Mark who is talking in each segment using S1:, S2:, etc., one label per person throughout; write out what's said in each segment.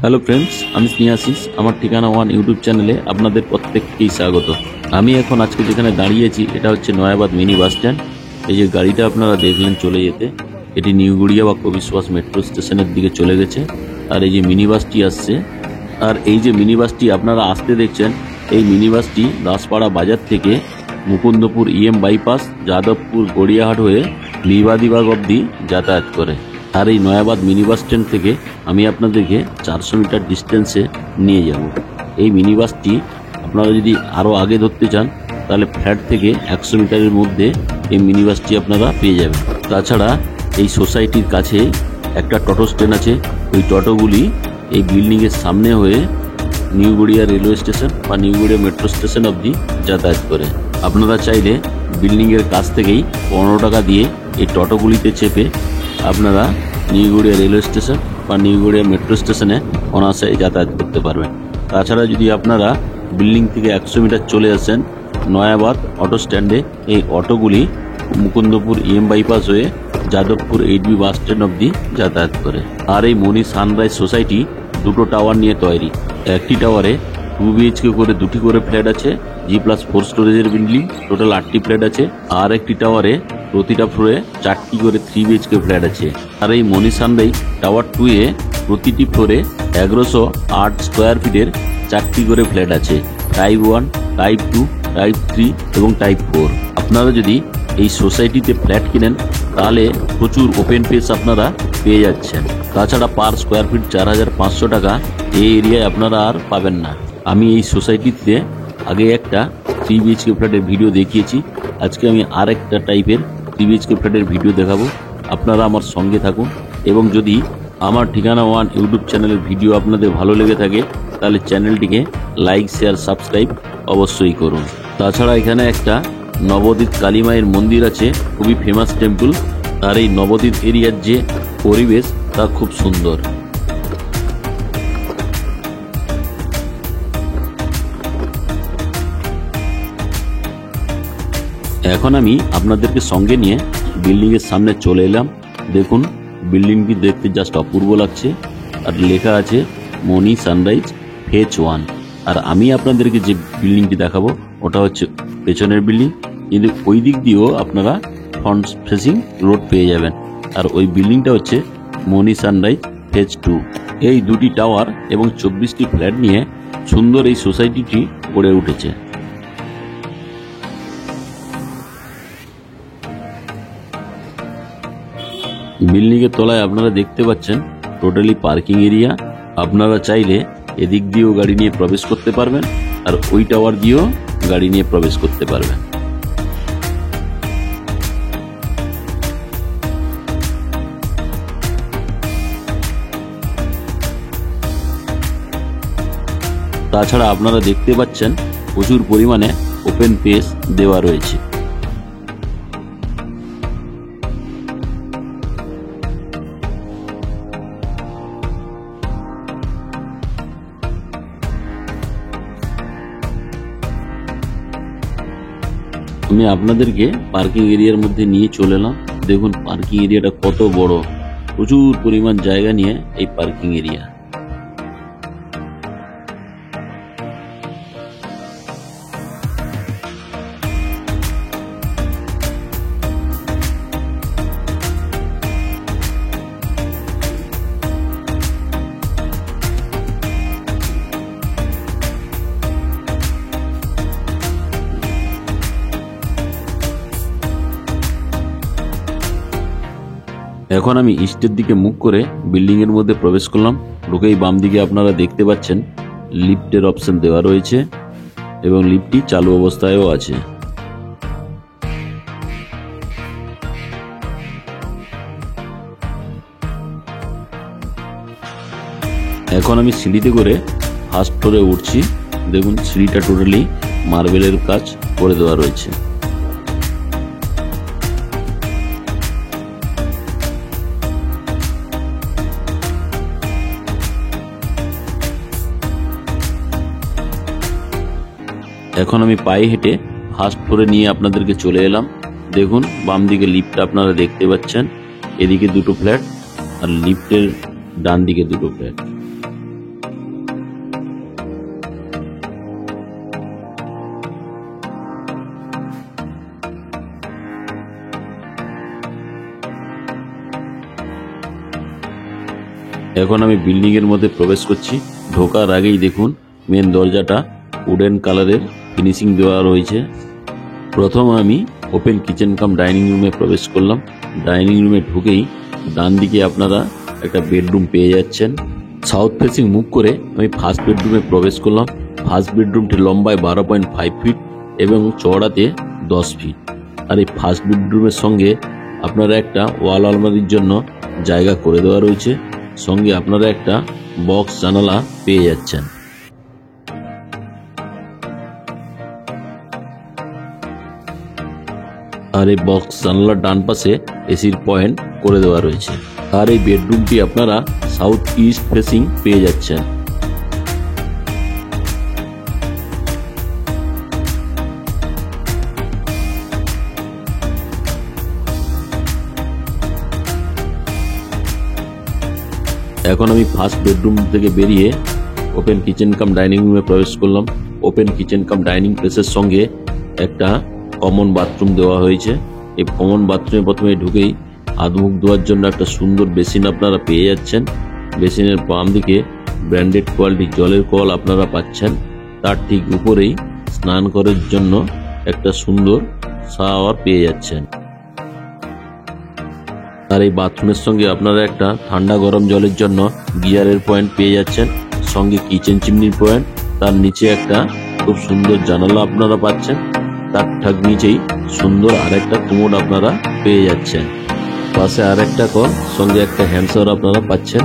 S1: Hello friends, আমি স্নেহাশিস। আমার ঠিকানা ওয়ান ইউটিউব চ্যানেলে আপনাদের প্রত্যেককেই স্বাগত। আমি এখন আজকে যেখানে দাঁড়িয়েছি এটা হচ্ছে নয়াবাদ মিনি বাস স্ট্যান্ড। এই যে গাড়িটা আপনারা দেখলেন চলে যেতে, এটি নিউ গড়িয়া বা কবি সুভাষ মেট্রো স্টেশনের দিকে চলে গেছে। আর এই যে মিনি বাসটি আসছে, আর এই যে মিনি বাসটি আপনারা আসতে দেখছেন, এই মিনি বাসটি দাসপাড়া বাজার থেকে মুকুন্দপুর ইএম বাইপাস, যাদবপুর গড়িয়াহাট হয়ে লিবাদিবাগ অবধি যাতায়াত করে। আর এই নয়াবাদ মিনি বাস স্ট্যান্ড থেকে আমি আপনাদেরকে 400 মিটার ডিস্টেন্সে নিয়ে যাব। এই মিনি বাসটি আপনারা যদি আরও আগে ধরতে চান তাহলে ফ্ল্যাট থেকে 100 মিটারের মধ্যে এই মিনি বাসটি আপনারা পেয়ে যাবেন। তাছাড়া এই সোসাইটির কাছে একটা টোটো স্ট্যান্ড আছে। ওই টোটোগুলি এই বিল্ডিংয়ের সামনে হয়ে নিউ গড়িয়া রেলওয়ে স্টেশন বা নিউ গড়িয়া মেট্রো স্টেশন অবধি যাতায়াত করে। আপনারা চাইলে বিল্ডিংয়ের কাছ থেকেই 15 টাকা দিয়ে এই টোটোগুলিতে চেপে আপনারা নিউ গড়িয়া রেলওয়ে স্টেশন বা নিউ গড়িয়া মেট্রো স্টেশনে অনায়াসে যাতায়াত করতে পারবেন। তাছাড়া যদি আপনারা বিল্ডিং থেকে 100 মিটার চলে আসেন নয়াবাদ অটো স্ট্যান্ডে, এই অটোগুলি মুকুন্দপুর ইএম বাইপাস হয়ে যাদবপুর 8B বাস স্ট্যান্ড অবধি যাতায়াত করে। আর এই মনি সানরাইজ সোসাইটি দুটো টাওয়ার নিয়ে তৈরি। একটি টাওয়ারে 2 BHK করে 2টি করে ফ্ল্যাট আছে, G+4 স্টোরেজের বিল্ডিং, টোটাল 8টি ফ্ল্যাট আছে। আর একটি টাওয়ারে প্রতিটা ফ্লোরে 4টি করে 3 BHK ফ্ল্যাট আছে। আর এই মনি সানরাইজ টাওয়ার 2 এ প্রতিটি ফ্লোরে 1108 স্কোয়ার ফিটের 4টি করে ফ্ল্যাট আছে, টাইপ 1, টাইপ 2, টাইপ 3 এবং টাইপ 4। আপনারা যদি এই সোসাইটিতে ফ্ল্যাট কিনেন তাহলে প্রচুর ওপেন পেস আপনারা পেয়ে যাচ্ছেন। তাছাড়া পার স্কোয়ার ফিট 4500 টাকা এই এরিয়ায় আপনারা আর পাবেন না। আমি এই সোসাইটিতে আগে একটা 3 BHK ফ্ল্যাটের ভিডিও দেখিয়েছি, আজকে আমি আর একটা টাইপের 3 BHK ফ্ল্যাটের ভিডিও দেখাবো। আপনারা আমার সঙ্গে থাকুন এবং যদি আমার ঠিকানা ওয়ান ইউটিউব চ্যানেলের ভিডিও আপনাদের ভালো লেগে থাকে তাহলে চ্যানেলটিকে লাইক, শেয়ার, সাবস্ক্রাইব অবশ্যই করুন। তাছাড়া এখানে একটা নবদ্বীপ কালী মায়ের মন্দির আছে, খুবই ফেমাস টেম্পল। আর এই নবদ্বীপ এরিয়ার যে পরিবেশ তা খুব সুন্দর। এখন আমি আপনাদেরকে সঙ্গে নিয়ে বিল্ডিংয়ের সামনে চলে এলাম। দেখুন বিল্ডিংটি দেখতে জাস্ট অপূর্ব লাগছে, আর লেখা আছে মনি সানরাইজ ফেজ 1। আর আমি আপনাদেরকে যে বিল্ডিংটি দেখাবো ওটা হচ্ছে পেছনের বিল্ডিং, কিন্তু ওই দিক দিয়েও আপনারা ফ্রন্ট ফেসিং রোড পেয়ে যাবেন। আর ওই বিল্ডিংটা হচ্ছে মনি সানরাইজ ফেজ 2। এই দুটি টাওয়ার এবং 24টি ফ্ল্যাট নিয়ে সুন্দর এই সোসাইটিটি গড়ে উঠেছে। বিল্ডিংয়ের তলায় আপনারা দেখতে পাচ্ছেন টোটালি পার্কিং এরিয়া। আপনারা চাইলে এদিক দিয়েও গাড়ি নিয়ে প্রবেশ করতে পারবেন, আর ওই টাওয়ার দিয়েও গাড়ি নিয়ে প্রবেশ করতে পারবেন। তাছাড়া আপনারা দেখতে পাচ্ছেন প্রচুর পরিমাণে ওপেন পেস দেওয়া রয়েছে। আমি আপনাদেরকে পার্কিং এরিয়ার মধ্যে নিয়ে চলে এলাম। দেখুন পার্কিং এরিয়াটা কত বড়, প্রচুর পরিমাণ জায়গা নিয়ে এই পার্কিং এরিয়া। এখন আমি ইস্টের দিকে মুখ করে বিল্ডিং এর মধ্যে প্রবেশ করলাম। ঢুকেই বাম দিকে আপনারা দেখতে পাচ্ছেন লিফটের অপশন দেওয়া রয়েছে এবং লিফটটি চালু অবস্থায়ও আছে। এখন আমি সিঁড়িতে করে ফার্স্ট ফ্লোরে উঠছি। দেখুন সিঁড়িটা টোটালি মার্বেলের কাজ করে দেওয়া রয়েছে। এখন আমি পায়ে হেঁটে ফার্স্ট ফ্লোরে নিয়ে আপনাদেরকে চলে এলাম। দেখুন বাম দিকে লিফট আপনারা দেখতে পাচ্ছেন, এদিকে দুটো ফ্ল্যাট আর লিফটের ডান দিকে দুটো ফ্ল্যাট। এখন আমি বিল্ডিং এর মধ্যে প্রবেশ করছি। ঢোকার আগেই দেখুন মেন দরজাটা উডেন কালারের ফিনিশিং দেওয়া রয়েছে। প্রথম আমি ওপেন কিচেন কাম ডাইনিং রুমে প্রবেশ করলাম। ডাইনিং রুমে ঢুকেই ডান দিকে আপনারা একটা বেডরুম পেয়ে যাচ্ছেন। সাউথ ফেসিং মুভ করে আমি ফার্স্ট বেডরুমে প্রবেশ করলাম। ফার্স্ট বেডরুমটি লম্বায় 12.5 ফিট এবং চওড়াতে 10 ফিট। আর এই ফার্স্ট বেডরুমের সঙ্গে আপনারা একটা ওয়াল আলমারির জন্য জায়গা করে দেওয়া রয়েছে। সঙ্গে আপনারা একটা বক্স জানালা পেয়ে যাচ্ছেন। আর এই বক্স জানালার ডান পাশে এসির পয়েন্ট করে দেওয়া রয়েছে। আর এই বেডরুমটি আপনারা সাউথ ইস্ট ফেসিং পেয়ে যাচ্ছেন। এখন আমি ফার্স্ট বেডরুম থেকে বেরিয়ে ওপেন কিচেন কাম ডাইনিং রুমে প্রবেশ করলাম। ওপেন কিচেন কাম ডাইনিং প্লেসের সঙ্গে একটা কমন বাথরুম দেওয়া হয়েছে। এই কমন বাথরুমে প্রথমে ঢুকেই হাত মুখ ধোয়ার জন্য একটা সুন্দর বেসিন আপনারা পেয়ে যাচ্ছেন। বেসিনের বাম দিকে ব্র্যান্ডেড কোয়ালিটির জলের কল আপনারা পাচ্ছেন। তার ঠিক উপরেই স্নান করার জন্য একটা সুন্দর শাওয়ার পেয়ে যাচ্ছেন। আর এই বাথরুমের সঙ্গে আপনারা একটা ঠান্ডা গরম জলের জন্য গিয়ারের পয়েন্ট পেয়ে যাচ্ছেন। সঙ্গে কিচেন চিমনির পয়েন্ট। তার নিচে একটা খুব সুন্দর জানালা আপনারা পাচ্ছেন। তার ঠিক নিচেই সুন্দর আরেকটা কোমোড আপনারা পেয়ে যাচ্ছেন। পাশে আরেকটা কল, সঙ্গে একটা হ্যান্ড শাওয়ার আপনারা পাচ্ছেন।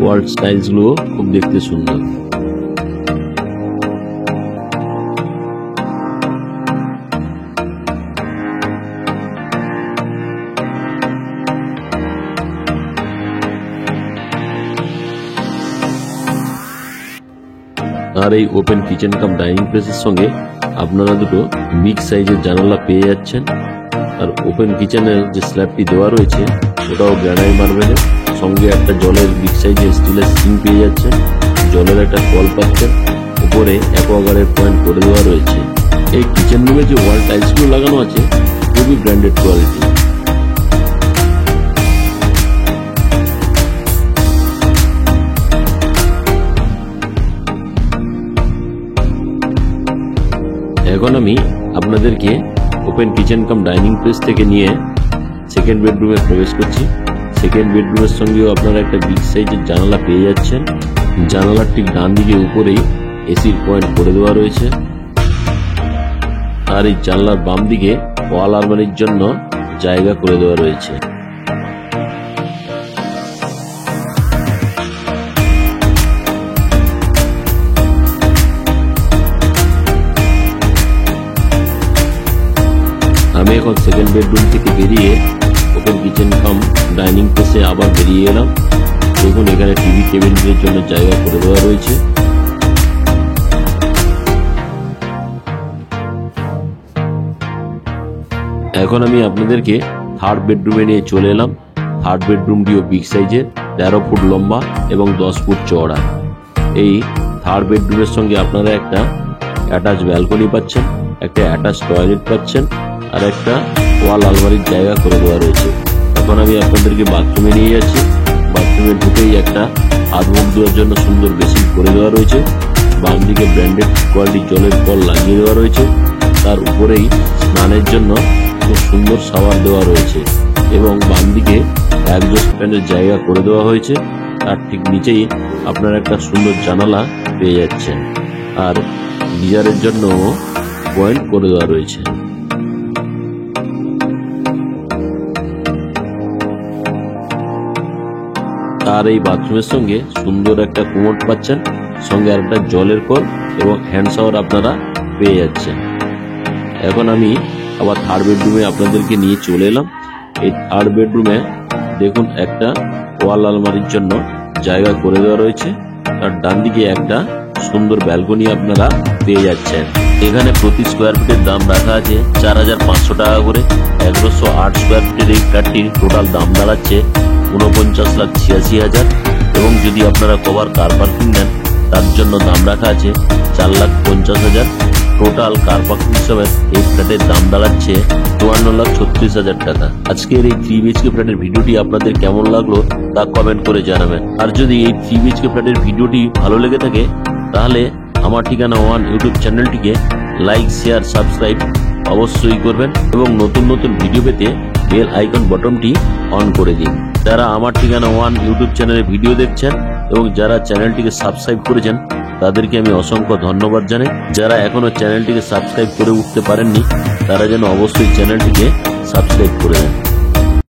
S1: ওয়াল টাইলস গুলো খুব দেখতে সুন্দর। আর এই ওপেন কিচেন কাম ডাইনিং প্লেসের সঙ্গে আপনারা দুটো বিগ সাইজের জানালা পেয়ে যাচ্ছেন। আর ওপেন কিচেনের যে স্ল্যাবটি দেওয়া রয়েছে ওটাও গ্রানাইট মার্বেলের। সঙ্গে একটা জলের বিগ সাইজের স্টিলের সিঙ্ক পেয়ে যাচ্ছেন। জলের একটা কল পাচ্ছেন। উপরে অ্যাকোয়াগার্ডের পয়েন্ট করে দেওয়া রয়েছে। এই কিচেন রুমে যে ওয়াল টাইলসগুলো লাগানো আছে খুবই ব্র্যান্ডেড কোয়ালিটি। এখন আমি আপনাদেরকে open kitchen cum dining place থেকে নিয়ে সেকেন্ড বেডরুমে প্রবেশ করছি। সেকেন্ড বেডরুমের সঙ্গেও আপনারা একটা বিগ সাইজের জানালা পেয়ে যাচ্ছেন। জানালার ঠিক ডান দিকে উপরেই এসির পয়েন্ট করে দেওয়া রয়েছে। আর এই জানলার বাম দিকে ওয়াল আলমারির জন্য জায়গা করে দেওয়া রয়েছে। আমি এখন সেকেন্ড বেডরুম থেকে বেরিয়ে ওপেন কিচেন কাম ডাইনিং প্লেসে আবার বেরিয়ে এলাম। দেখুন এখানে টিভি ক্যাবিনেটের জন্য জায়গা করে দেওয়া রয়েছে। এখন আমি আপনাদেরকে থার্ড বেডরুমে নিয়ে চলে এলাম। থার্ড বেডরুমটিও বিগ সাইজের, 13 ফুট লম্বা এবং 10 ফুট চওড়া। এই থার্ড বেডরুমের সঙ্গে আপনারা একটা অ্যাটাচ ব্যালকনি পাচ্ছেন, একটা অ্যাটাচ টয়লেট পাচ্ছেন, আর একটা ওয়াল আলমারির জায়গা করে দেওয়া রয়েছে। এখন আমি আপনাদেরকে বাথরুমে নিয়ে যাচ্ছি। বাথরুমে ঢুকেই একটা হাত মুখ ধোয়ার জন্য সুন্দর বেসিন করে দেওয়া রয়েছে। বাম দিকে ব্র্যান্ডেড কোয়ালিটির জলের কল লাগিয়ে দেওয়া রয়েছে। তার উপরেই স্নানের জন্য খুব সুন্দর শাওয়ার দেওয়া রয়েছে এবং বাম দিকে এক্সস্ট ফ্যানের জায়গা করে দেওয়া হয়েছে। তার ঠিক নিচেই আপনারা একটা সুন্দর জানালা পেয়ে যাচ্ছেন। আর গিজারের জন্য পয়েন্ট করে দেওয়া রয়েছে। আর এই বাথরুমের সঙ্গে সুন্দর একটা কোমোড পাচ্ছেন। সঙ্গে আর একটা জলের কল এবং হ্যান্ড শাওয়ার আপনারা পেয়ে যাচ্ছেন। এখন আমি আবার থার্ড বেডরুমে আপনাদেরকে নিয়ে চলে এলাম। এই থার্ড বেডরুমে দেখুন একটা ওয়াল আলমারির জন্য জায়গা করে দেওয়া রয়েছে। তার ডান দিকে একটা সুন্দর ব্যালকনি আপনারা পেয়ে যাচ্ছেন। এখানে প্রতি স্কোয়ার ফিটের দাম রাখা আছে 4500 টাকা করে। 1108 স্কোয়ার ফিটের এই ফ্ল্যাটটির টোটাল দাম দাঁড়াচ্ছে 49,86,000 এবং যদি আপনারা কভার কার পার্কিং নেন তার জন্য দাম রাখা আছে 4,50,000। টোটাল কার পার্কিং সমেত এই ফ্ল্যাটের দাম দাঁড়াচ্ছে 54,36,000 টাকা। আজকের এই 3 BHK ফ্ল্যাটের ভিডিওটি আপনাদের কেমন লাগলো তা কমেন্ট করে জানাবেন। আর যদি এই 3 BHK ফ্ল্যাটের ভিডিওটি ভালো লেগে থাকে তাহলে আমার ঠিকানা ওয়ান ইউটিউব চ্যানেলটিকে লাইক, শেয়ার, সাবস্ক্রাইব অবশ্যই করবেন এবং নতুন নতুন ভিডিও পেতে বেল আইকন বটনটি অন করে দিন। যারা আমার ঠিকানা ওয়ান ইউটিউব চ্যানেলে ভিডিও দেখছেন এবং যারা চ্যানেলটিকে সাবস্ক্রাইব করেছেন তাদেরকে আমি অসংখ্য ধন্যবাদ জানাই। যারা এখনো চ্যানেলটিকে সাবস্ক্রাইব করে উঠতে পারেননি তারা যেন অবশ্যই চ্যানেলটিকে সাবস্ক্রাইব করে দেন।